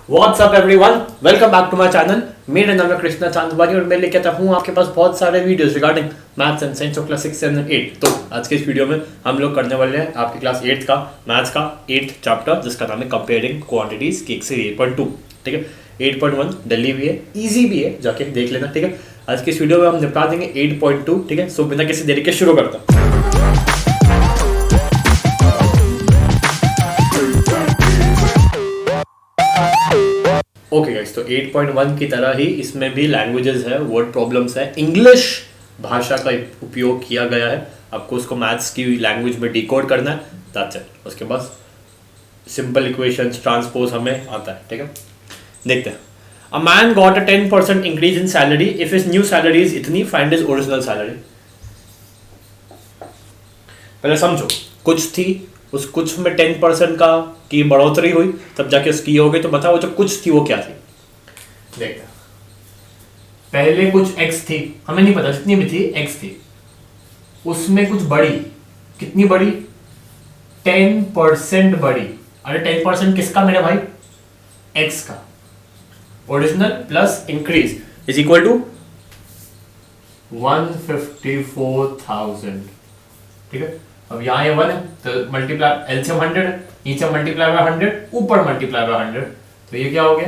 WhatsApp everyone, welcome back to my channel. मेरा नाम है कृष्णा चांदवानी और मैं लेके आता हूँ आपके पास बहुत सारे videos regarding maths and science of class 6, 7 and 8। तो आज के इस वीडियो में हम लोग करने वाले हैं आपके क्लास 8 का मैथ्स का 8th चैप्टर, जिसका नाम है कंपेयरिंग क्वांटिटीज की 1 से 8.2। ठीक है, 8.1 दिल्ली भी है, ईजी भी है, जाके देख लेना। ठीक है, आज की इस वीडियो में हम निपटा देंगे 8.2। ठीक है, सो बिना किसी देरी के शुरू करता हूँ। ओके गाइस, तो 8.1 की तरह ही इसमें भी लैंग्वेजेस है, वर्ड प्रॉब्लम्स है, इंग्लिश भाषा का उपयोग किया गया है। आपको उसको मैथ्स की लैंग्वेज में डिकोड करना है, दैट्स इट। उसके बाद सिंपल इक्वेशंस, ट्रांसपोज हमें आता है। ठीक है, देखते हैं। A man got a 10% increase in salary if his new salary is इतनी, फाइंड हिज ओरिजिनल सैलरी। पहले समझो, कुछ थी, उस कुछ में 10% का की बढ़ोतरी हुई, तब जाके उसकी हो गई। तो बताओ जो कुछ थी वो क्या थी। देखते, पहले कुछ x थी, हमें नहीं पता कितनी भी थी, x थी, उसमें कुछ बढ़ी, कितनी बढ़ी, 10% बढ़ी। अरे 10% किसका मेरे भाई, x का। Original plus increase is equal to 154,000। ठीक है, अब यहाँ ये 1 है तो मल्टीप्लाई एलसीएम 100 है, नीचे मल्टीप्लाई बाय 100, ऊपर मल्टीप्लाई बाय 100, तो ये क्या हो गया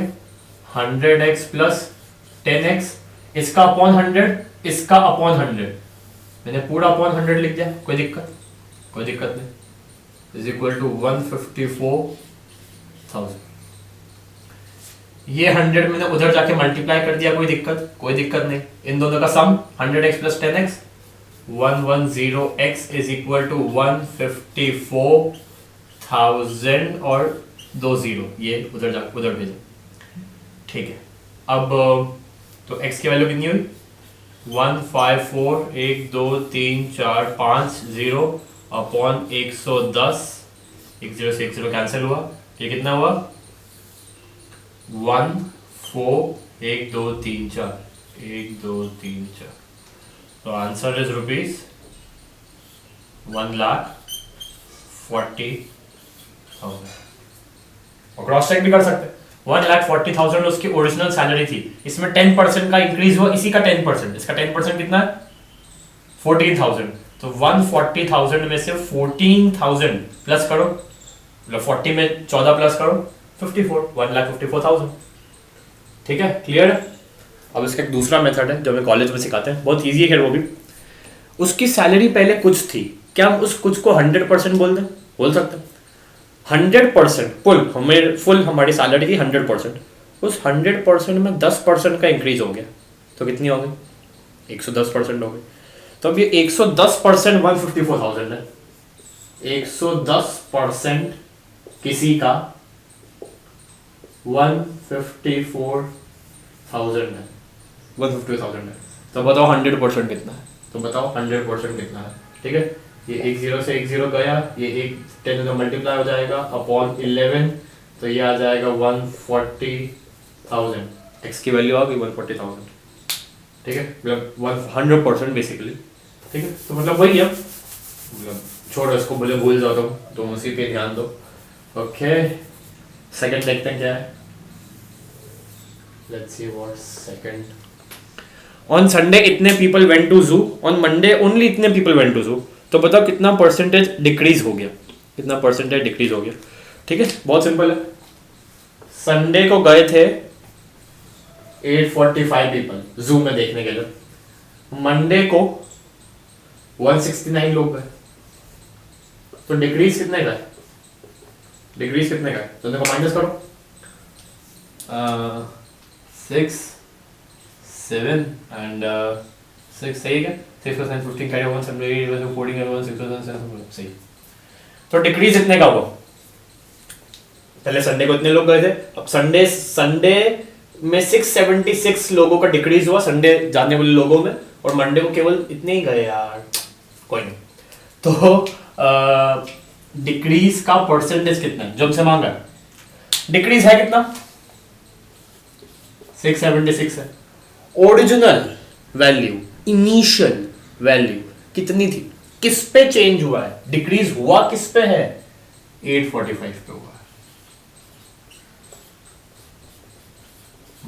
100x प्लस 10x, इसका अपॉन 100, इसका अपॉन 100। मैंने पूरा अपॉन 100 लिख दिया, कोई दिक्कत नहीं, इज इक्वल टू 154,000। ये 100 मैंने उधर जाके मल्टीप्लाई कर दिया, कोई दिक्कत नहीं। इन दोनों का sum 100x plus 10x, 110x is equal to 154,000 और 2 0 ये उधर भेजा। ठीक है, अब तो x की वैल्यू कितनी हुई 154, 1 2 3 4 5 0 अपॉन 110, 1 0 से 1 0 कैंसिल हुआ, ये कितना हुआ 1 4 1 2 3 4 1 2 3 4। तो आंसर इज रुपीज 1,40,000। और क्रॉस चेक भी कर सकते हैं, 1,40,000 उसकी ओरिजिनल सैलरी थी, इसमें 10% का इंक्रीज हुआ, इसी का 10%, इसका 10% कितना है 14,000। तो 140,000 में से 14,000 प्लस करो, मतलब 40 में 14 प्लस करो 54, 1,54,000। ठीक है, क्लियर है। अब इसका एक दूसरा मेथड है जो हमें कॉलेज में सिखाते हैं, बहुत इजी है वो भी। उसकी सैलरी पहले कुछ थी, क्या हम उस कुछ को 100% बोल सकते हैं 100% फुल हमारी सैलरी थी 100%, उस 100% में 10% का इंक्रीज हो गया, तो कितनी हो गई 110% हो गई। तो अब ये 110% 154,000 है, 110% किसी का 154,000 है, 150,000 है। तो बताओ 100% कितना है, ठीक है, ये 1 0 से 1 0 गया, ये 1 10 का मल्टीप्लाई हो जाएगा अपॉन 11, तो ये आ जाएगा 140,000। x की वैल्यू आ गई 140,000। ठीक है, मतलब 100% बेसिकली। ठीक है, तो मतलब वही है, मतलब छोड़ो इसको, बोले भूल जाओ तुम उसी पे ध्यान दो। ओके, सेकंड देखते हैं क्या है। Let's see what second. On Sunday इतने people went to zoo. On Monday only इतने people went to zoo. तो बताओ कितना परसेंटेज डिक्रीज हो गया, ठीक है, बहुत सिंपल है। संडे को गए थे 845 पीपल जू में देखने के लिए, मंडे को 169 लोग गए, तो डिक्रीज कितने का है, तो देखो माइनस करो 6 7 एंड 6 सही है, 6 15 कैरी 1 7 8 14 1 6 सही। तो डिक्रीज इतने का हुआ, पहले संडे को इतने लोग गए थे, अब संडे में 676 लोगों का डिक्रीज हुआ संडे जाने वाले लोगों में, और मंडे को केवल इतने ही गए यार, कोई नहीं। तो डिक्रीज का परसेंटेज कितना है जो हमसे मांगा है, डिक्रीज है कितना 676 है। ओरिजिनल वैल्यू, इनिशियल वैल्यू कितनी थी, किस पे चेंज हुआ है, डिक्रीज हुआ किस पे है 845 पे हुआ है।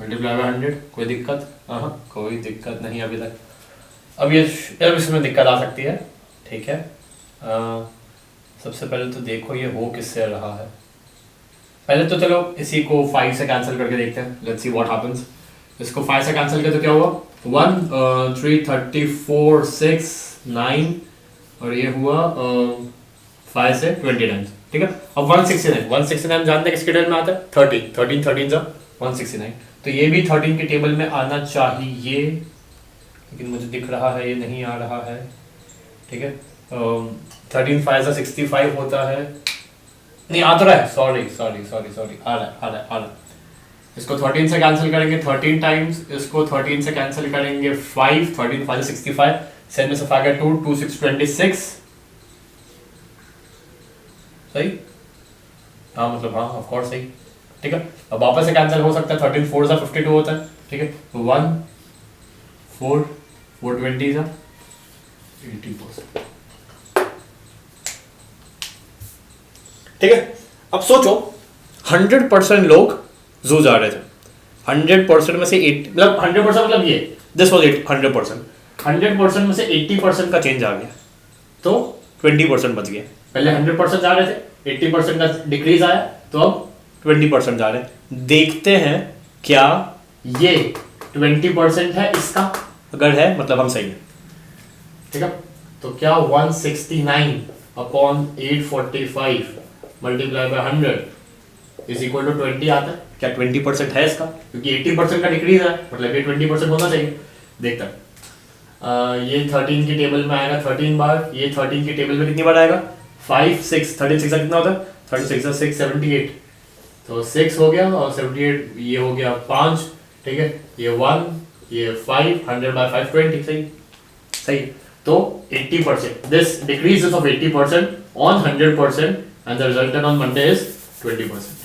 मल्टीप्लाई बाय 100, कोई दिक्कत? हाँ, कोई दिक्कत नहीं अभी तक। अब ये अब इसमें दिक्कत आ सकती है, ठीक है। सबसे पहले तो देखो ये हो किससे रहा है। पहले तो चलो इसी को 5 से कैंसिल करके देखते हैं, लेट्स सी व्हाट हैपेंस। इसको 5 से कैंसिल किया तो क्या हुआ, 1 3 34 6 9 और ये हुआ 5 से 20 टाइम्स, ठीक है। अब 169 जानते हैं किसके टेबल में आता है, 13 13 13 सा 169, तो ये भी 13 के टेबल में आना चाहिए, लेकिन मुझे दिख रहा है ये नहीं आ रहा है, ठीक है। 13 5 सा 65 होता है, नहीं आ तो रहा है, सॉरी आ रहा है। इसको 13 से कैंसिल करेंगे 13 टाइम्स, इसको 13 से कैंसिल करेंगे 5, 13 5 65, 7 में से 5 2 2 6 26, सही, हाँ मतलब हाँ ऑफ कोर्स सही, ठीक है। अब वापस से कैंसिल हो सकता है, 13 4 सा 52 होता है, ठीक है। 1 4 4 20 सा 80%, ठीक है। अब सोचो 100% लोग जू जा रहे थे, 100% में से 8 मतलब 100% मतलब ये दिस वाज 100% में से 80% का चेंज आ गया, तो 20% बच गया। पहले 100% जा रहे थे, 80% का डिक्रीज आया, तो अब 20% जा रहे हैं। देखते हैं क्या ये 20% है इसका, अगर है मतलब हम सही है, ठीक है। तो क्या 169 upon 845 multiply by 100 is equal to 20 आता है? क्या 20% है इसका, क्योंकि 80% का डिक्रीज है, मतलब ये 20% होना चाहिए। देखता है ये 13 की टेबल में आएगा 13 बार, ये 13 की टेबल में कितनी बार आएगा, 5 6 36 का कितना होता है, 36 6 78, तो 6 हो गया और 78 ये हो गया 5, ठीक है। ये 1 ये 5 100 बाय 5 20, सही सही। तो 80% this decrease of 80% on 100% and the resultant on Monday is 20%,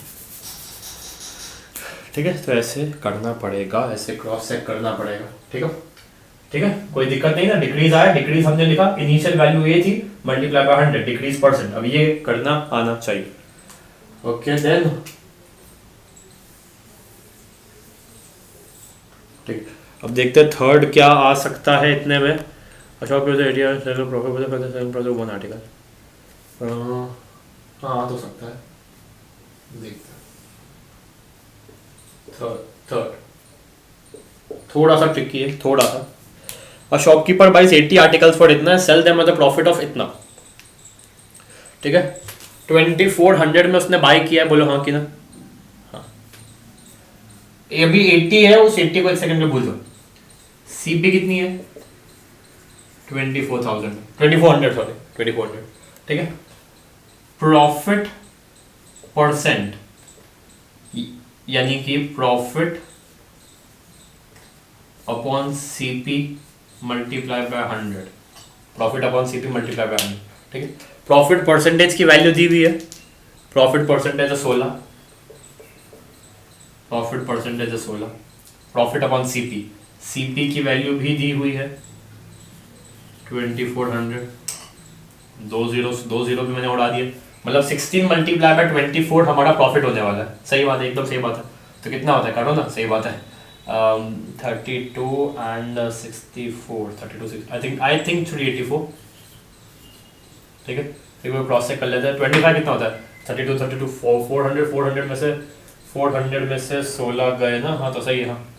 ठीक है। तो ऐसे करना पड़ेगा, ऐसे क्रॉस चेक करना पड़ेगा, ठीक है ठीक है, कोई दिक्कत नहीं ना। डिक्रीज आया, डिक्रीज हमने लिखा, इनिशियल वैल्यू ये थी, मल्टीप्लाई बाय 100 डिक्रीज %, अब ये करना आना चाहिए। ओके देन ठीक, अब देखते हैं थर्ड क्या आ सकता है इतने में। अशोक एरिया प्रॉफिट 1 आर्टिकल, हाँ तो सकता है, देखते हैं। थर्ड थोड़ा सा ट्रिकी है, थोड़ा सा। A shopkeeper buys 80 articles for इतना, sell them at a profit of इतना, ठीक है। 2400 में उसने बाय किया है, बोलो हाँ कि ना, हाँ। ये भी 80 है, उस 80 को एक सेकंड में भूल दो। सीपी कितनी है, 2400 सॉरी 2400, ठीक है। प्रॉफिट परसेंट यानी कि profit upon CP multiply by 100, profit upon CP multiply by 100, ठीक है। प्रॉफिट परसेंटेज की वैल्यू दी हुई है, प्रॉफिट परसेंटेज है 16, प्रॉफिट परसेंटेज है 16, प्रॉफिट अपॉन सीपी, सीपी की वैल्यू भी दी हुई है 2400, दो जीरो भी मैंने उड़ा दिए, मतलब 16 मल्टीप्लाई बाय 24 हमारा प्रॉफिट होने वाला है। सही बात है, एकदम सही बात है। तो कितना होता है, करो ना, सही बात है। 32 एंड 64 32 आई थिंक 384, ठीक है। एक बार क्रॉस चेक कर लेते हैं। 25 कितना होता है, 32 400 में से 16 गए ना, हाँ तो सही है, हाँ।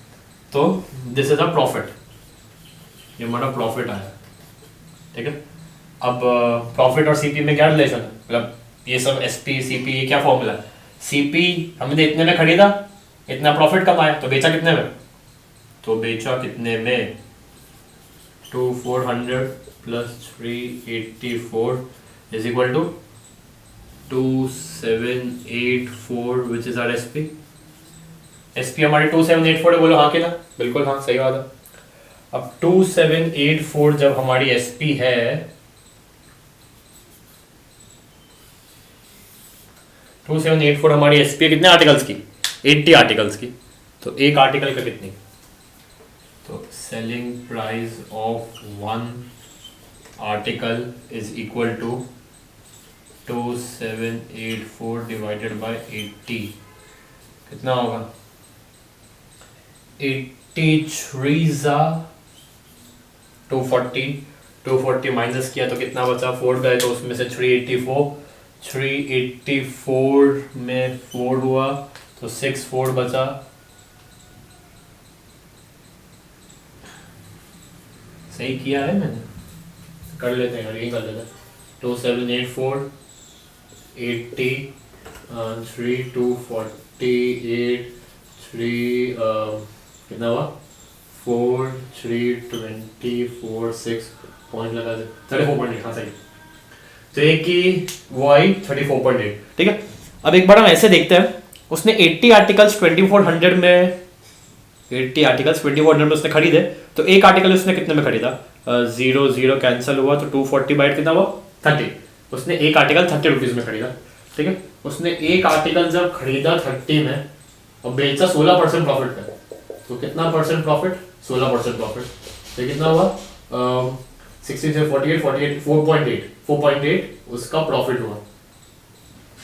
तो दिस इज अ प्रॉफिट, ये हमारा प्रॉफिट आया, ठीक है। अब प्रॉफिट और सीपी में क्या रिलेशन है, मतलब ये सब एसपी सीपी ये क्या फॉर्मूला है। सीपी हमने इतने में खरीदा, इतना प्रॉफिट कमाया, तो बेचा कितने में, तो बेचा कितने में 2400 plus 384 is equal to 2784 which is our SP. SP हमारी 2784 है, बोलो हाँ कि ना, बिल्कुल हाँ सही बात है। अब 2784 जब हमारी एसपी है, 2784 हमारी एसपी कितने आर्टिकल्स की, 80 आर्टिकल्स की, तो एक आर्टिकल का कितनी, तो selling price of 1 article is equal to 2784 divided by 80, कितना होगा 83 ज़ा 240 माइनस किया तो कितना बचा, 4 गए तो उसमें से 384 में 4 हुआ तो 64 बचा। सही किया है मैंने, कर लेते हैं, यही कर लेते हैं। 2784 80 3 248 3 कितना हुआ 4 3 24 6 पॉइंट लगा दे 34.8। हाँ सही। तो एक की वो आई 34.8। ठीक है, अब एक बार हम ऐसे देखते हैं, उसने 80 आर्टिकल्स 2400 में 80 आर्टिकल्स 2400 में उसने खरीदे, तो एक आर्टिकल उसने कितने में खरीदा, 0 0 कैंसिल हुआ तो 240 बाइट कितना हुआ 30। उसने एक आर्टिकल 30 रुपीज में खरीदा। ठीक है, उसने एक आर्टिकल जब खरीदा 30 में और बेचा 16% प्रॉफिट का, तो कितना परसेंट प्रॉफिट, 16% प्रॉफिट। तो कितना हुआ 60 से 48 4.8 उसका प्रॉफिट हुआ।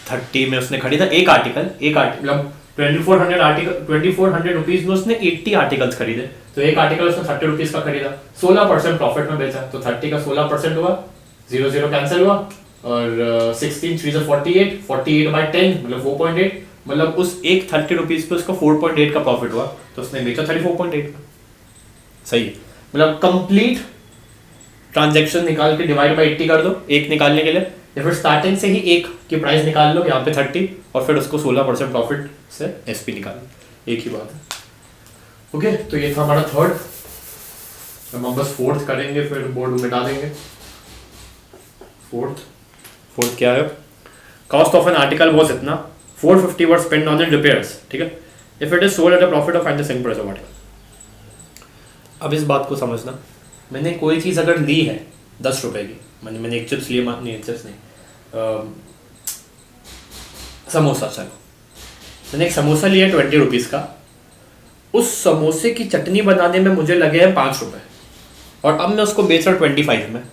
30 में उसने खरीदा एक आर्टिकल मतलब 2400 रुपीज में उसने 80 आर्टिकल्स खरीदे, तो एक आर्टिकल उसने 30 रुपीज का खरीदा, 16% प्रॉफिट में बेचा, तो 30 का 16% हुआ, 0 0 कैंसिल हुआ और 16 3 से 48 बाय 10 मतलब 4.8, मतलब उस एक 30 रुपीज पे उसका 4.8 का प्रॉफिट हुआ, तो उसने बेचा 34.8 का। सही है, मतलब कंप्लीट ट्रांजैक्शन निकाल के डिवाइड बाय 80 कर दो एक निकालने के लिए, या फिर स्टार्टिंग से ही एक की प्राइस निकाल लो यहाँ पे 30 और फिर उसको 16% प्रॉफिट से एसपी निकाल लो, एक ही बात है। ओके, तो ये था हमारा थर्ड। अब हम बस फोर्थ करेंगे, फिर बोर्ड मिटा देंगे। फोर्थ क्या है, cost of an article was इतना, 450 वर स्पेंड ऑन इन रिपेयर्स। ठीक है, if it is sold at a profit of find the same price of article. अब इस बात को समझना, मैंने कोई चीज़ अगर ली है 10 रुपए की, मैंने एक चिप्स लिए, नहीं चिप्स नहीं, समोसा, चलो मैंने एक समोसा लिया 20 रुपीज़ का, उस समोसे की चटनी बनाने में मुझे लगे हैं 5 रुपए और अब मैं उसको बेच रहा हूँ 25 में।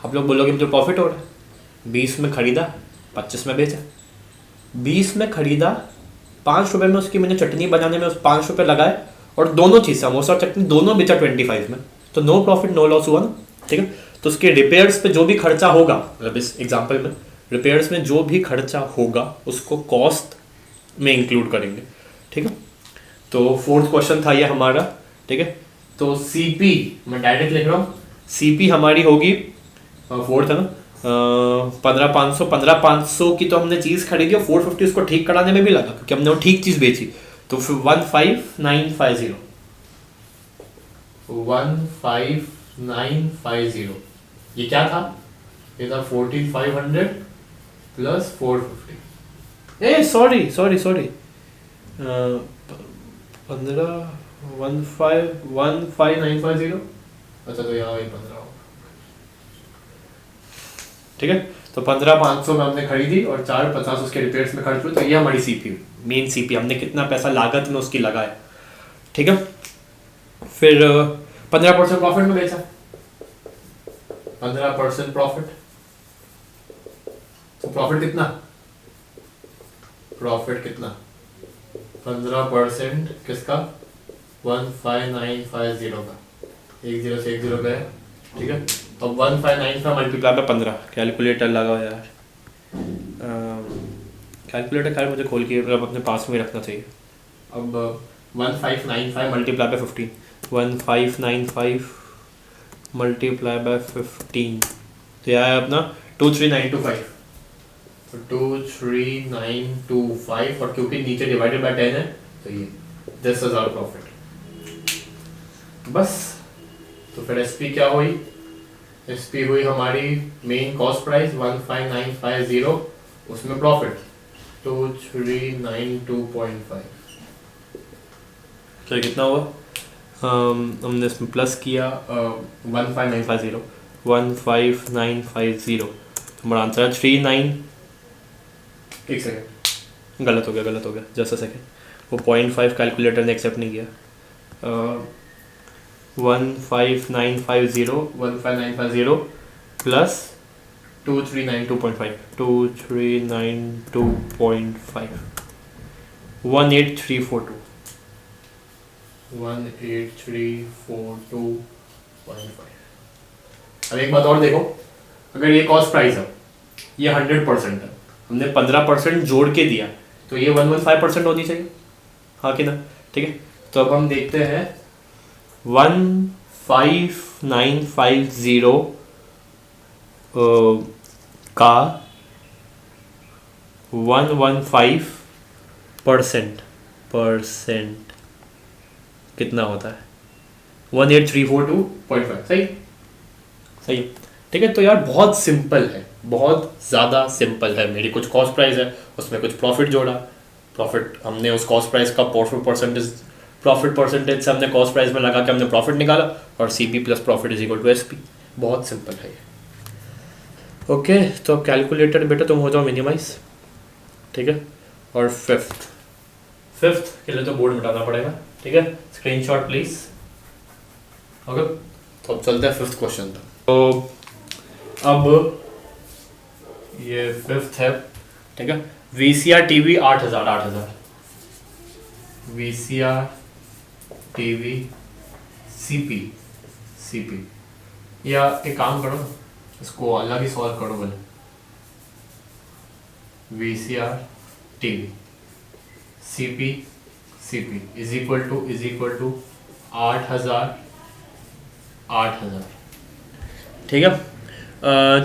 आप लोग बोलोगे मुझे प्रॉफिट हो रहा है, 20 में खरीदा 25 में बेचा, 20 में खरीदा 5 रुपए में उसकी मैंने चटनी बनाने में उस 5 रुपए लगाए और दोनों चीज़ समोसा और चटनी दोनों बेचा 25 में, तो नो प्रॉफिट नो लॉस हुआ ना। ठीक है, तो उसके रिपेयर्स पे जो भी खर्चा होगा, मतलब इस एग्जांपल में रिपेयर्स में जो भी खर्चा होगा उसको कॉस्ट में इंक्लूड करेंगे। ठीक है, तो फोर्थ क्वेश्चन था ये हमारा। ठीक है, तो सीपी मैं डायरेक्ट लिख रहा हूँ, सीपी हमारी होगी फोर्थ है ना 15,500 की तो हमने चीज़ खरीदी और 450 उसको ठीक कराने में भी लगा क्योंकि हमने वो ठीक चीज़ बेची, तो फिर 15950 ये क्या था, ये था 14,500 प्लस 450, ए सॉरी 15,950, अच्छा तो यहाँ 15। ठीक है, तो 15,500 में हमने खरीदी और 450 उसके रिपेयर्स में खर्च हुए, तो ये हमारी सीपी मेन सीपी, हमने कितना पैसा लागत में उसकी लगाया। ठीक है, फिर 15% प्रॉफिट में बेचा, 15% प्रॉफिट, तो प्रॉफिट कितना 15% किसका 15,950 का, 10 से 10 गए। ठीक है, तो 1595 मल्टीप्लाई में 15, कैलकुलेटर लगाओ यार, कैलकुलेटर खैर मुझे खोल के मतलब अपने पास में रखना चाहिए। अब 1595 मल्टीप्लाई बाय 15, 1595 मल्टीप्लाई बाय 15, तो यह है अपना 23925, तो 23925 और क्योंकि नीचे डिवाइडेड बाय 10 है तो ये 10,000 प्रॉफिट बस। तो फिर एसपी क्या हुई, एसपी हुई हमारी मेन कॉस्ट प्राइस 15,950, उसमें प्रॉफिट 2392.5, तो कितना हुआ, हमने इसमें प्लस किया 15,950, हमारा आंसर है 39, एक सेकेंड गलत हो गया जस्ट अ सेकेंड, वो 0.5 कैलकुलेटर ने एक्सेप्ट नहीं किया, 15,950 प्लस 2392.5, 2392.5, 18342, 18342.5। अब एक बात और देखो, अगर ये कॉस्ट प्राइस है, ये 100% है, हमने 15% जोड़ के दिया, तो ये 115% होनी चाहिए, हाँ कि ना? ठीक है, तो अब हम देखते हैं 15950 का 115% कितना होता है? 18342.5। सही सही, ठीक है। तो यार बहुत सिंपल है, बहुत ज़्यादा सिंपल है। मेरी कुछ कॉस्ट प्राइस है, उसमें कुछ प्रॉफिट जोड़ा, प्रॉफिट हमने उस कॉस्ट प्राइस का प्रॉफिट परसेंटेज से हमने कॉस्ट प्राइस में लगा के हमने प्रॉफिट निकाला, और CP plus profit is equal to SP। बहुत सिंपल है ये। ओके, तो अब कैलकुलेटर बेटा तुम हो जाओ मिनिमाइज, ठीक है। और फिफ्थ के लिए तो बोर्ड मिटाना पड़ेगा, ठीक है। Screenshot please. ओके, तो अब चलते हैं फिफ्थ क्वेश्चन तक। तो अब ये फिफ्थ है, ठीक है। VCR TV 8000 VCR TV CP, या एक काम करो ना, इसको अलग ही सॉल्व करो पहले। VCR TV CP is equal to 8000, ठीक है।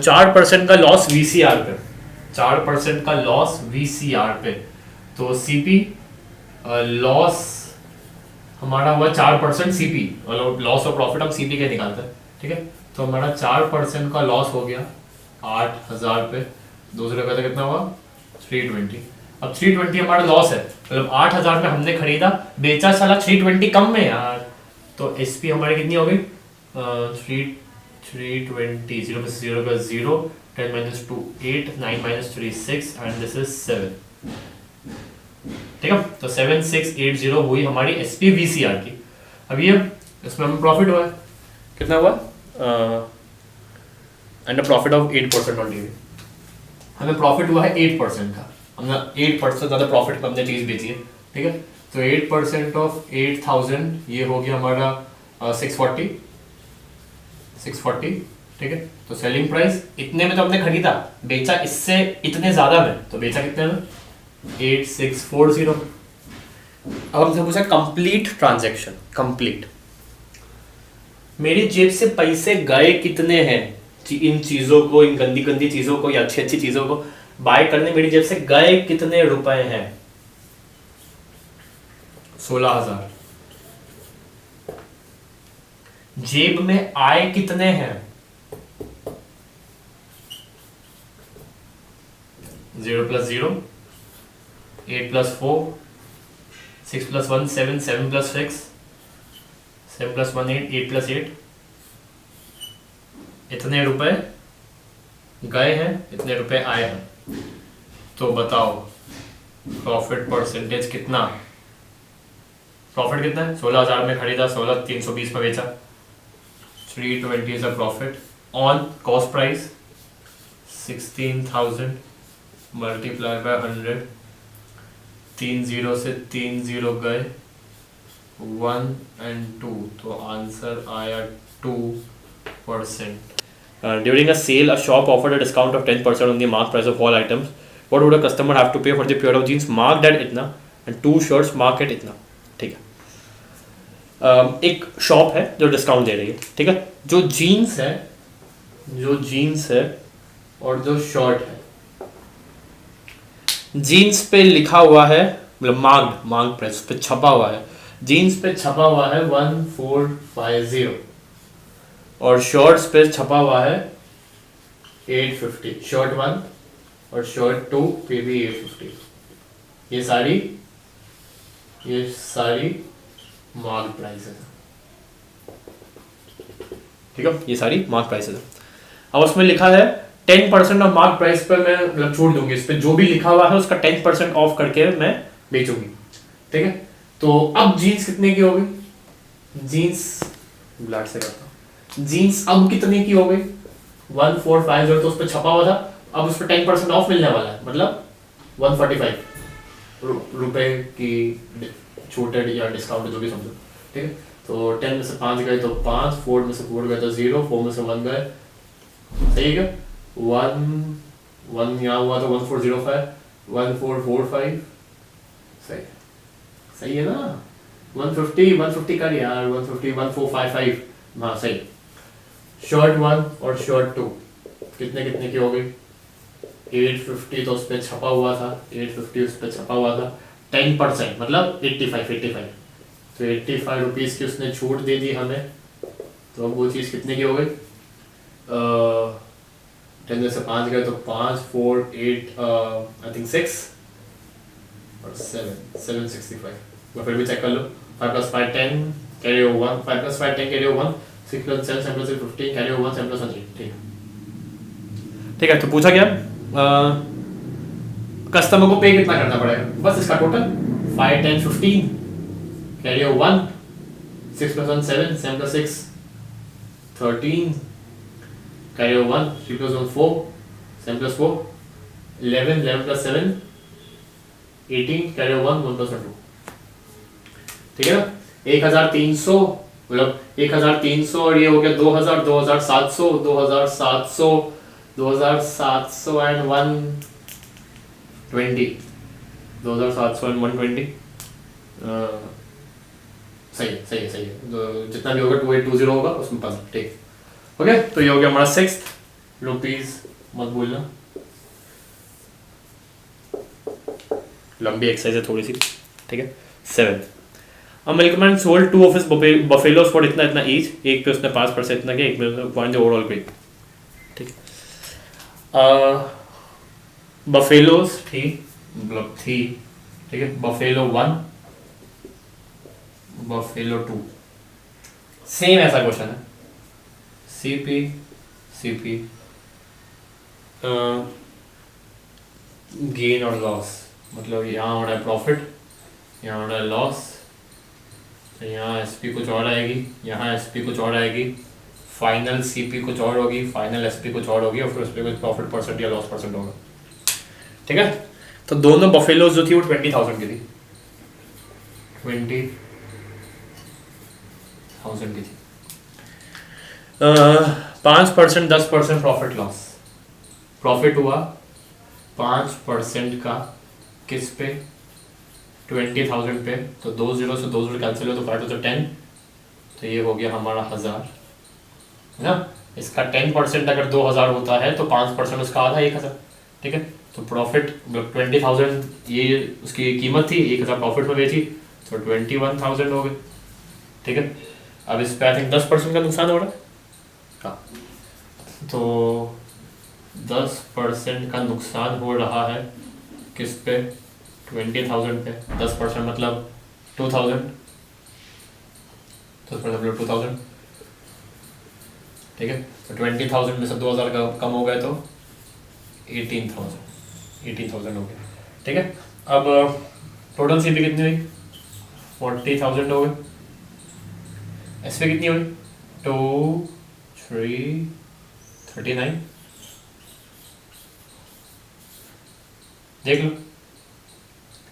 4% का लॉस VCR पे, 4% का लॉस VCR पे, तो CP लॉस हमारा हुआ 4% CP, मतलब लॉस और प्रॉफिट हम CP के निकालते हैं, ठीक है। तो हमारा 4% का लॉस हो गया 8000 पे, दूसरे पे तो कितना हुआ 320। अब 320 हमारा लॉस है, मतलब 8000 में हमने खरीदा, बेचा साला 320 कम में यार, तो SP हमारी कितनी हो गई 320, 0 plus 0 का 0, 10 minus 2 8, 9 minus 3 6, and this is 7, ठीक है। तो 7680 हुई हमारी SP VCR की। अब ये इसमें हमें प्रॉफिट हुआ है, कितना हुआ and a profit of 8% on TV। हमें प्रॉफिट हुआ है 8% का, हमने 8% ज़्यादा प्रॉफिट पर हमने चीज़ बेची है, ठीक है। तो 8% ऑफ 8000 ये हो गया हमारा 640, ठीक है। तो सेलिंग प्राइस इतने में तो हमने खरीदा, बेचा इससे इतने ज्यादा में, तो बेचा कितने में 8640। अब हमसे पूछा कंप्लीट ट्रांजैक्शन, कंप्लीट मेरी जेब से पैसे गए कितने हैं, इन चीजों को, इन गंदी गंदी चीजों को या अच्छी अच्छी चीजों को बाय करने मेरी जेब से गए कितने रुपए हैं? 16000। जेब में आए कितने हैं? 0 plus 0, 8 plus 4, 6 plus 1 7, 7 plus 6, 7 plus 1 8, 8 plus 8। इतने रुपए गए हैं, इतने रुपए आए हैं, तो बताओ प्रॉफिट परसेंटेज कितना? प्रॉफिट कितना है? 16000 में खरीदा, 16320 में बेचा, 320 is a profit on cost price 16000 multiplied by 100, 3 0 से 3 0 गए, 1 and 2, तो आंसर आया 2%। During a sale, a shop offered a discount of 10% on the marked price of all items. What would a customer have to pay for the pair of jeans marked at इतना and 2 shirts marked at इतना? ठीक है, एक shop है जो discount दे रही है, ठीक है। जो जीन्स है और जो शर्ट है, जीन्स पे लिखा हुआ है, मतलब मार्क्ड प्राइस पे छपा हुआ है, जीन्स पे छपा हुआ है 1450 और शर्ट्स पे छपा हुआ है 850, शर्ट 1 और शर्ट 2 पे भी 850। ये सारी मार्क प्राइसेस है, ठीक है, ये सारी मार्क प्राइसेस है। अब उसमें लिखा है 10% ऑफ मार्क प्राइस पर मैं मतलब छूट दूंगी, इस पे जो भी लिखा हुआ है उसका 10% ऑफ करके मैं बेचूंगी, ठीक है। तो अब जीन्स कितने की हो गई? जीन्स ब्लैक से करता हूं, जीन्स अब कितने की हो गई? 1450, तो उस पर छपा हुआ था, अब उस पर 10% ऑफ मिलने वाला है, मतलब 145 रुपए की छूटेड या डिस्काउंट जो भी समझो, ठीक है। तो 10 में से 5 गए तो 5, 4 में से 4 गए तो 0, 4 में से 1 गए, सही है क्या? 1 यहाँ हुआ तो 1405, 1445, सही सही है ना? 150 कर यार, 150, 1455, हाँ सही। शॉर्ट 1 और शॉर्ट 2 कितने कितने की हो गई? 850 तो उस पर छपा हुआ था, 850 उस पर छपा हुआ था, 10% मतलब 85, तो 85 रुपीज़ की उसने छूट दे दी हमें, तो अब वो चीज़ कितने की हो गई? 10 में से 5 गए तो 5, 4, 8, आई थिंक 6 और 765। मैं फिर भी चेक कर लो। 5 + 5 10 carry over 1, 5 + 5 10 carry over 1, 6 + 7 7 + 6 15 carry over 1, 7 + 1 8, ठीक है। ठीक है, तो पूछा क्या? कस्टमर को पे कितना करना पड़ेगा, बस इसका total 5 10 15 carry over 1, 6 + 1 7 7 + 6 13 carry over 1, 3 + 1 4, 7 + 4 11, 11 + 7 18, carry over 1, 1 + 1 2, ठीक है ना? 1300 मतलब 1300 और ये हो गया 2000, 2700, 2700, 2700 एंड 120, 2700 एंड 120, सही है तो जितना भी होगा 2820 होगा उसमें पास, ठीक। ओके, तो ये हो गया हमारा 6 रुपीज, मत भूलना, लंबी एक्सरसाइज है थोड़ी सी, ठीक है। 7 अब milkman sold 2 of his buffaloes for इतना इतना ईच, एक पे उसने 5% इतना किया, एक पे उसने पॉइंट ओवरऑल पे, ठीक है। बफेलोस थी, ठीक है, बफेलो 1, बफेलो 2, सेम ऐसा क्वेश्चन है, सीपी गेन और लॉस, मतलब यहाँ हो रहा है प्रॉफिट, यहाँ हो रहा है लॉस, तो यहाँ एसपी कुछ और आएगी, यहाँ एसपी कुछ और आएगी, फाइनल सीपी कुछ और होगी, फाइनल एसपी कुछ और होगी, और फिर उस पर कुछ प्रॉफिट परसेंट या लॉस परसेंट होगा, ठीक है। तो दोनों बफेलोज जो थी वो 20,000 की थी, 20,000 की थी। 5%, 10% प्रॉफिट लॉस, प्रॉफिट हुआ 5% का किस पे? 20,000 पे, तो 2 0 से 2 0 कैंसिल हो तो 5 to 10, तो ये हो गया हमारा 1000, है ना? इसका 10% अगर 2000 होता है तो 5% उसका आधा 1000, ठीक है। तो प्रॉफिट 20,000 ये उसकी कीमत थी, 1000 प्रॉफिट में बेची तो 21,000 हो गए, ठीक है। अब इस पे आई थिंक 10% का नुकसान हो रहा है, हाँ, तो 10% का नुकसान हो रहा है किस पे? 20,000 पे, 10% मतलब 2,000, 10% मतलब 2,000, ठीक है। तो 20,000 में से 2,000 का कम हो गए तो 18,000 हो गया, ठीक है। अब टोटल सीपी कितनी हुई? 40,000 हो गए, एसपी कितनी हुई? 2 3 39, देख लो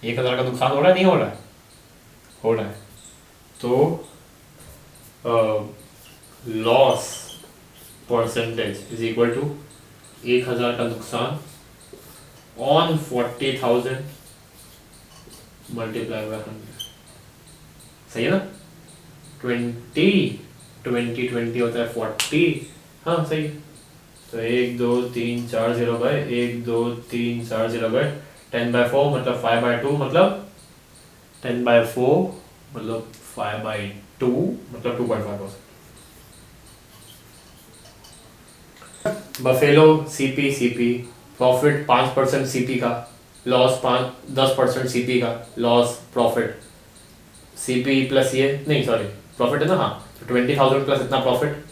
1,000 का नुकसान हो रहा है, नहीं हो रहा है? हो रहा है, तो loss percentage is equal to 1,000 का नुकसान ऑन 40,000 मल्टीप्लाई बाय 100, सही है ना? 20 होता है 40, हाँ सही है। तो 1 2 3 4 0 गए, 1 2 3 4 0 गए, 10/4 मतलब 5/2 मतलब 10/4 मतलब 5/2 मतलब 2.5%। बफेलो सीपी प्रॉफिट 5% सीपी का, लॉस 10% सीपी का, लॉस प्रॉफिट सीपी प्लस ये नहीं सॉरी प्रॉफिट है ना, हाँ, तो 20,000 प्लस इतना प्रॉफिट,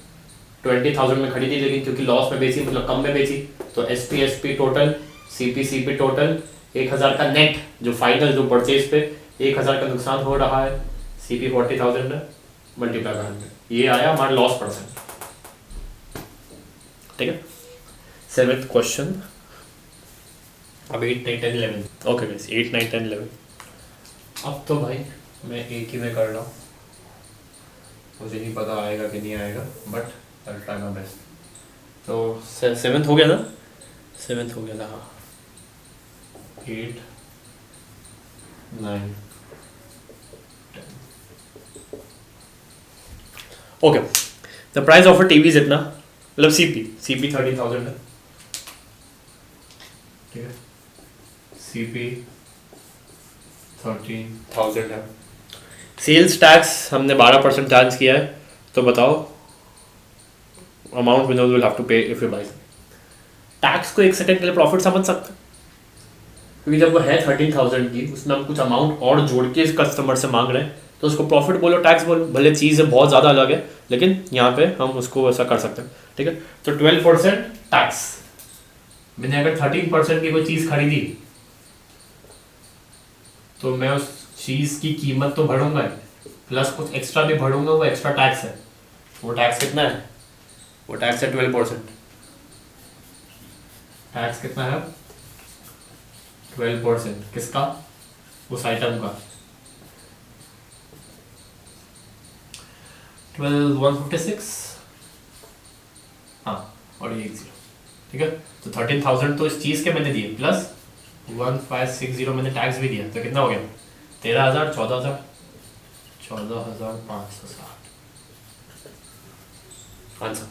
20,000 में खरीदी लेकिन क्योंकि लॉस में बेची मतलब कम में बेची, तो एसपी टोटल, सीपी टोटल 1,000 का नेट जो फाइनल जो परचेज पे 1,000 का नुकसान हो रहा है, सीपी 40,000 है मल्टीप्लाई बाय 100, ये आया हमारा लॉस परसेंट, ठीक है। 7th क्वेश्चन, अब 8 9 10 11, ओके गाइस 8 9 10 11। अब तो भाई मैं एक ही में कर रहा हूँ, मुझे नहीं पता आएगा कि नहीं आएगा, but I try my best. तो 7th हो गया ना, 7th हो गया था, हाँ। 8 9 okay. The price of a TV इतना, मतलब सीपी 30,000 है, ठीक है, सीपी 13,000 है। सेल्स टैक्स हमने 12% चार्ज किया है, तो बताओ amount Vinod will have to pay if you buy. Tax को एक सेकंड के लिए प्रॉफिट समझ सकते हैं, क्योंकि जब वो है 13,000 की, उसमें हम कुछ अमाउंट और जोड़ के इस कस्टमर से मांग रहे हैं, तो उसको प्रॉफिट बोलो टैक्स बोलो, भले चीज़ है बहुत ज़्यादा अलग है, लेकिन यहाँ पे हम उसको ऐसा कर सकते हैं, ठीक है। तो 12% टैक्स, मैंने अगर 13% की कोई चीज़ खरीदी तो मैं उस चीज़ की कीमत तो बढ़ूंगा, प्लस कुछ एक्स्ट्रा भी बढ़ूंगा, वो एक्स्ट्रा टैक्स है। वो टैक्स कितना है? वो टैक्स है 12%। टैक्स कितना है? 12%। किसका? उस आइटम का। 12,156, हाँ, और ये 0, ठीक है। तो 13,000 तो इस चीज़ के मैंने दिए, प्लस 1560 मैंने टैक्स भी दिया, तो कितना हो गया? 13,000, 14,000, 14,560 आंसर।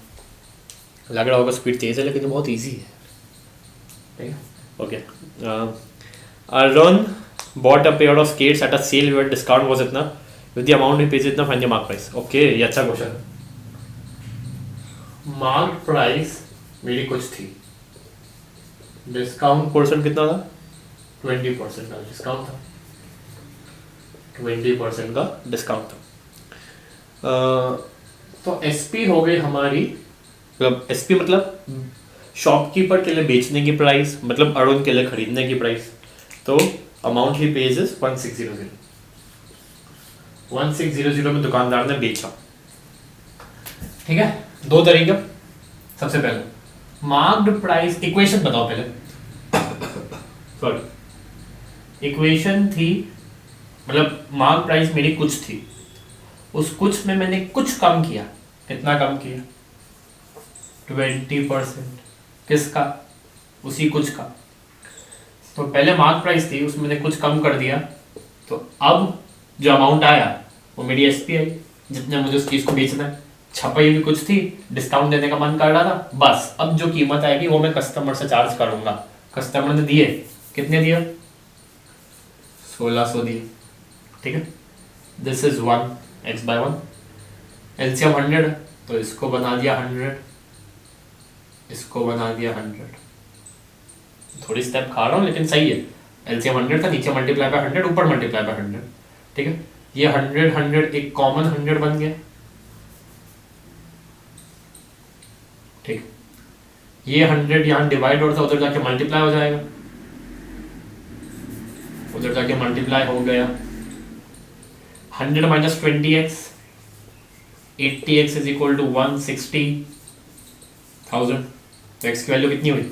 लग रहा होगा स्पीड तेज है, लेकिन ये बहुत इजी है, ठीक है। Okay, Arun bought a pair of skates at a sale where discount was इतना, with the amount he pays इतना, find the mark price. Okay, ये अच्छा क्वेश्चन है। मार्क प्राइस मेरी कुछ थी, डिस्काउंट परसेंट कितना था? 20% का डिस्काउंट था, 20% का डिस्काउंट था। तो एसपी हो गई हमारी, मतलब एसपी मतलब शॉपकीपर के लिए बेचने की प्राइस, मतलब अरुण के लिए खरीदने की प्राइस। तो अमाउंट ही पेज इज 1600। 1600 में दुकानदार ने बेचा, ठीक है। दो तरीके, सबसे पहले मार्क्ड प्राइस, इक्वेशन बताओ पहले, सॉरी, इक्वेशन थी, मतलब मार्क प्राइस मेरी कुछ थी, उस कुछ में मैंने कुछ कम किया। कितना कम किया? 20%। किसका? उसी कुछ का। तो पहले मार्क प्राइस थी, उसमें मैंने कुछ कम कर दिया, तो अब जो अमाउंट आया वो मेरी एसपी आई, जितने मुझे उस चीज़ को बेचना है। छपाई भी कुछ थी, डिस्काउंट देने का मन कर रहा था, बस अब जो कीमत आएगी वो मैं कस्टमर से चार्ज करूंगा। कस्टमर ने दिए, कितने दिए? 1600 दिए, ठीक है। दिस इज 1x/1, एलसीएम 100, तो इसको बना दिया 100, इसको बना दिया 100। थोड़ी स्टेप खा रहा हूँ लेकिन सही है। एलसीएम 100 था, नीचे मल्टीप्लाई बाय 100, ऊपर मल्टीप्लाई बाय 100, ठीक है। ये 100 100 एक कॉमन 100 बन गया, ठीक। ये 100 यहाँ डिवाइड होता है, उधर जाके मल्टीप्लाई हो जाएगा, उधर जाके मल्टीप्लाई हो गया। 100 minus 20x, 80x is equal to 160,000। तो x की वैल्यू कितनी हुई?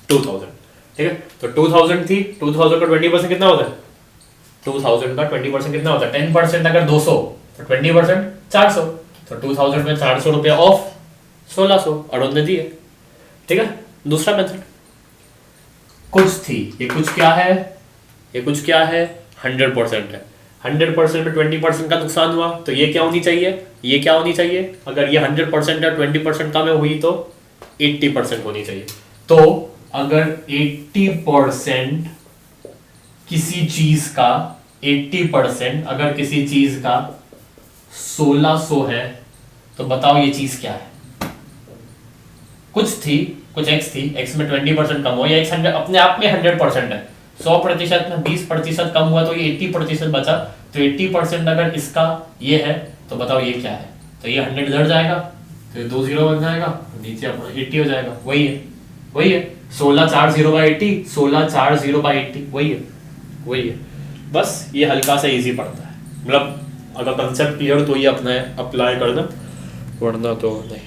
2000, ठीक है। तो 2000 थी, 2000 का 20% कितना होता है? 2000 का 20% कितना होता है? 10% अगर 200, तो 20% 400, तो 2000 में 400 रुपया ऑफ 1600 अरुण ने दिए, ठीक है। दूसरा मेथड, कुछ थी, ये कुछ क्या है? ये कुछ क्या है? 100% है। 100% में 20% का नुकसान हुआ, तो ये क्या होनी चाहिए? ये क्या होनी चाहिए? अगर ये 100% या 20% का में हुई तो 80% होनी चाहिए। तो अगर 80% किसी चीज का, 80% अगर किसी चीज का 1600 है, तो बताओ ये चीज क्या है? कुछ थी, कुछ x थी, x में 20% कम हुआ, या x 100 अपने आप में 100% है, 100% में 20% कम हुआ, तो ये 80% बचा। तो 80% अगर इसका ये है, तो बताओ ये क्या है? तो ये 100 जड़ जाएगा, तो ये 2 0 बन जाएगा, नीचे अपना 80 हो जाएगा। वही है, वही है 16 4 0/80, 16 4 0/80, वही है, वही है। बस ये हल्का सा इजी पड़ता है, मतलब अगर कंसेप्ट क्लियर तो ये अपना अप्लाई करना, वरना तो नहीं।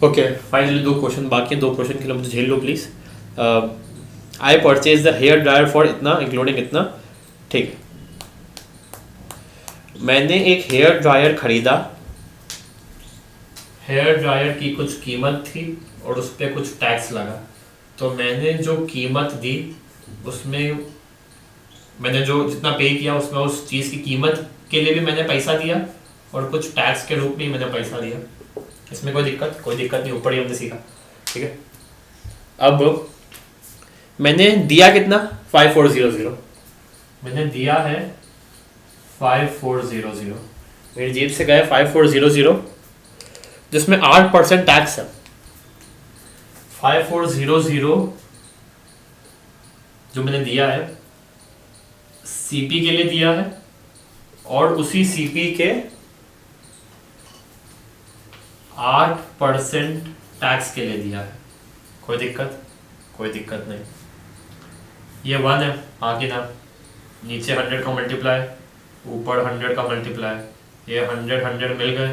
ओके फाइनली 2 क्वेश्चन बाकी हैं, 2 क्वेश्चन के लिए मुझे झेल लो please. I purchase the hair dryer for इतना इंक्लूडिंग इतना, ठीक। मैंने एक हेयर ड्रायर खरीदा, हेयर ड्रायर की कुछ कीमत थी और उस पर कुछ टैक्स लगा, तो मैंने जो कीमत दी उसमें मैंने जो जितना पे किया उसमें उस चीज़ की कीमत के लिए भी मैंने पैसा दिया और कुछ टैक्स के रूप में ही मैंने पैसा दिया। इसमें कोई दिक्कत नहीं, ऊपर ही हमने सीखा, ठीक है। अब मैंने दिया कितना 5400, मैंने दिया है 5400, मेरी जेब से गया 5400 जिसमें 8% टैक्स है। 5400 जो मैंने दिया है सीपी के लिए दिया है और उसी सीपी के 8% टैक्स के लिए दिया है। कोई दिक्कत नहीं। ये 1 है, आगे ना नीचे 100 का मल्टीप्लाई, ऊपर 100 का मल्टीप्लाई, ये 100 मिल गए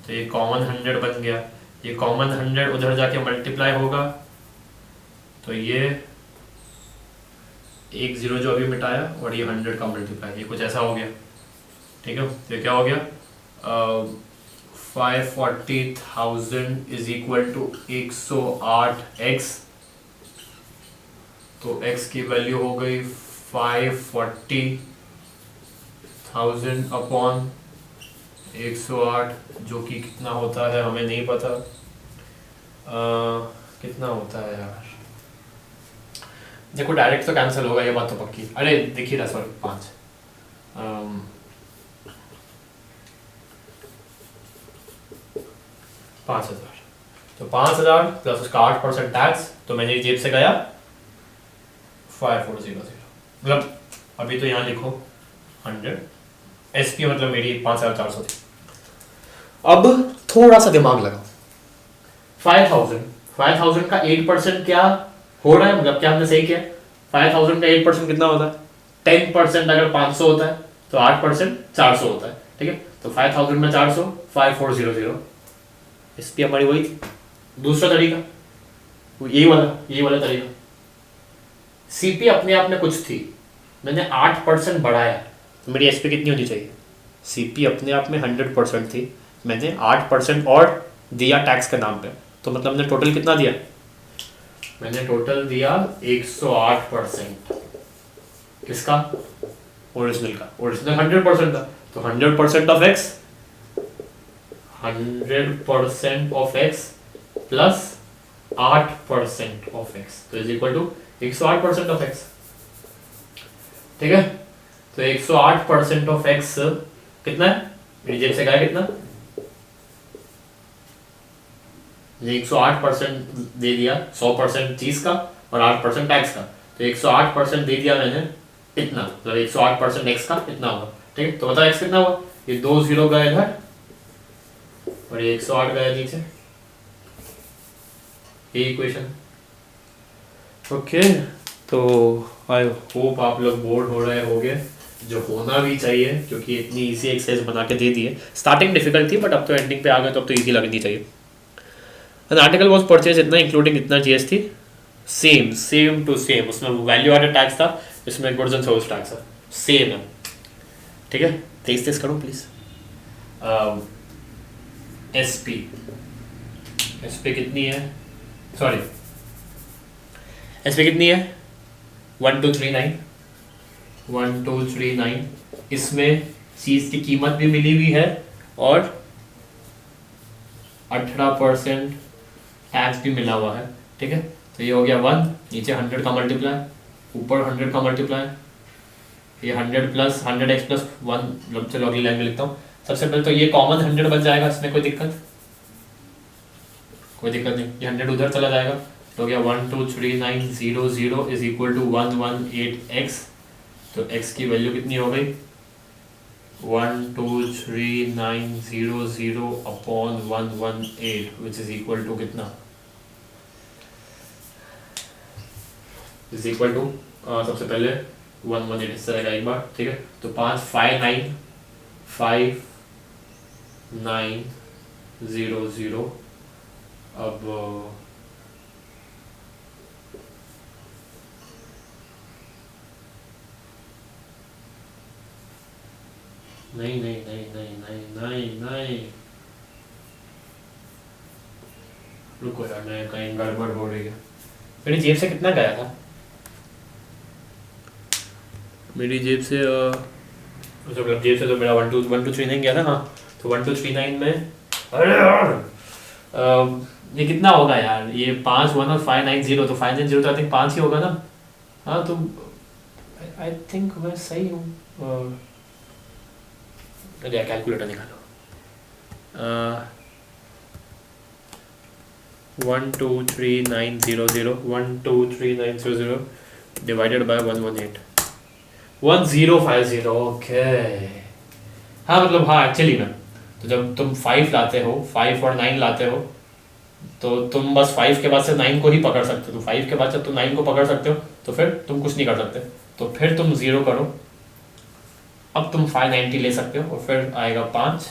तो ये कॉमन 100 बन गया। ये कॉमन 100 उधर जाके मल्टीप्लाई होगा तो ये 1 0 जो अभी मिटाया और ये 100 का मल्टीप्लाई, ये कुछ ऐसा हो गया, ठीक है। तो ये क्या हो गया 540,000 इज इक्वल टू 108x, तो x की वैल्यू हो गई 540,000 अपॉन 108 जो कि कितना होता है हमें नहीं पता। कितना होता है यार, देखो डायरेक्ट तो कैंसिल होगा, ये बात तो पक्की। अरे देखिए ना सॉरी 5 5,000, तो 5,000 प्लस उसका 8% टैक्स, तो मैंने जेब से गया 5400, मतलब अभी तो यहाँ लिखो 100, एसपी मतलब मेरी 5400 थी। अब थोड़ा सा दिमाग लगाओ, 5,000 का 8% क्या हो रहा है, मतलब क्या हमने सही किया। 5,000 का 8% कितना होता है 10%, अगर 500 होता है तो 8% 400 होता है, ठीक है। तो 5,000 में 400 5400, एसपी हमारी वही थी। दूसरा तरीका यही वाला तरीका, सीपी अपने आप में कुछ थी, मैंने 8% बढ़ाया तो मेरी एसपी कितनी होनी चाहिए। सीपी अपने आप में 100% थी, मैंने 8% और दिया टैक्स के नाम पे, तो मतलब मैंने टोटल कितना दिया, मैंने टोटल दिया 108%। किसका, ओरिजिनल का। ओरिजिनल 100% था तो 100% of x, 100% of x plus 8% of x, तो is equal to 108% of x, ठीक है। तो 108% ऑफ एक्स कितना है, मेरी जेब से गया कितना, 108% दे दिया, 100% चीज का और 8% टैक्स का, तो 108% दे दिया मैंने इतना, मतलब 108% एक्स का इतना होगा, ठीक है। तो बताओ एक्स कितना हुआ, ये 2 0 गए इधर और ये 108 गया नीचे, ये इक्वेशन। ओके, तो आई होप आप लोग बोर हो रहे होंगे, जो होना भी चाहिए क्योंकि इतनी इजी एक्सरसाइज बना के दे दी है। स्टार्टिंग डिफिकल्ट थी बट अब तो एंडिंग पे आ गए तो अब तो इजी लगनी चाहिए। एन आर्टिकल वॉज परचेज इतना इंक्लूडिंग इतना जीएसटी, सेम टू सेम, उसमें वैल्यू एडेड टैक्स था, इसमें गुड्स एंड सर्विस टैक्स है, सेम है, ठीक है। तेज करो प्लीज। एसपी कितनी है, सॉरी एसपी कितनी है 1239, इसमें चीज की कीमत भी मिली हुई है और 18% टैक्स भी मिला हुआ है, ठीक है। तो ये हो गया 1, नीचे 100 का मल्टीप्लाई, ऊपर 100 का मल्टीप्लाई, ये 100 प्लस 100x प्लस 1, चलो अगली लाइन में लिखता हूँ। सबसे पहले तो ये कॉमन 100 बच जाएगा, इसमें कोई दिक्कत नहीं, ये 100 उधर चला जाएगा, तो हो गया 123900 इज इक्वल टू 118x, तो x की वैल्यू कितनी हो गई 123,900 upon 118 which is equal to कितना, इज इक्वल टू सबसे पहले 118 इससे रहेगा एक बार, ठीक है। तो 559,590 अब नहीं नहीं नहीं नहीं नहीं नहीं नहीं, रुको यार, मैं कहीं गड़बड़ हो रही है। मेरी जेब से कितना गया था? मेरी जेब से मतलब जेब से तो मेरा 1239 गया था ना, तो 1239 में, अरे यार ये कितना होगा यार, ये 5 1 और 590, तो 590 तो आई थिंक 5 ही होगा ना। हाँ तो आई थिंक मैं सही हूँ। अरे कैलकुलेटर निकालो। 123900 123900 डिवाइडेड बाय 1050, ओके। हाँ मतलब हाँ एक्चुअली में, तो जब तुम 5 लाते हो, 5 और 9 लाते हो, तो तुम बस 5 के बाद से 9 को ही पकड़ सकते हो। तो 5 के बाद जब तुम 9 को पकड़ सकते हो तो फिर तुम कुछ नहीं कर सकते, तो फिर तुम 0 करो। अब तुम 590 ले सकते हो, और फिर आएगा 5,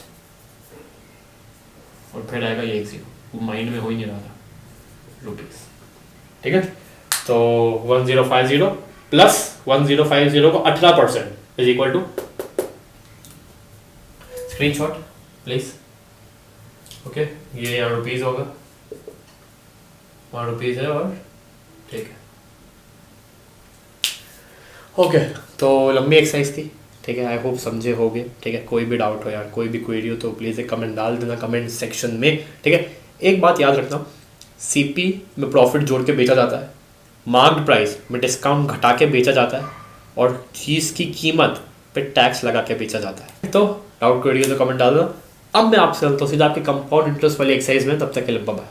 और फिर आएगा ये 1 0, वो माइंड में हो ही नहीं रहा था, रुपीज। ठीक है, तो 1050 प्लस 1050 को 18% is equal to, screenshot please. Okay, ये यहाँ रुपीज होगा, वहाँ रुपीज है, और ठीक है। ओके, तो लंबी एक्सरसाइज थी, ठीक है। आई होप समझे होगे, ठीक है। कोई भी डाउट हो यार, कोई भी क्वेरी हो तो प्लीज़ एक कमेंट डाल देना कमेंट सेक्शन में, ठीक है। एक बात याद रखना, सीपी में प्रॉफिट जोड़ के बेचा जाता है, मार्क्ड प्राइस में डिस्काउंट घटा के बेचा जाता है, और चीज़ की कीमत पे टैक्स लगा के बेचा जाता है। तो डाउट क्वेरी हो तो कमेंट डाल दो। अब मैं आपसे चलता हूँ सीधा आपके कंपाउंड इंटरेस्ट वाली एक्सरसाइज में, तब तक के लिए बाय।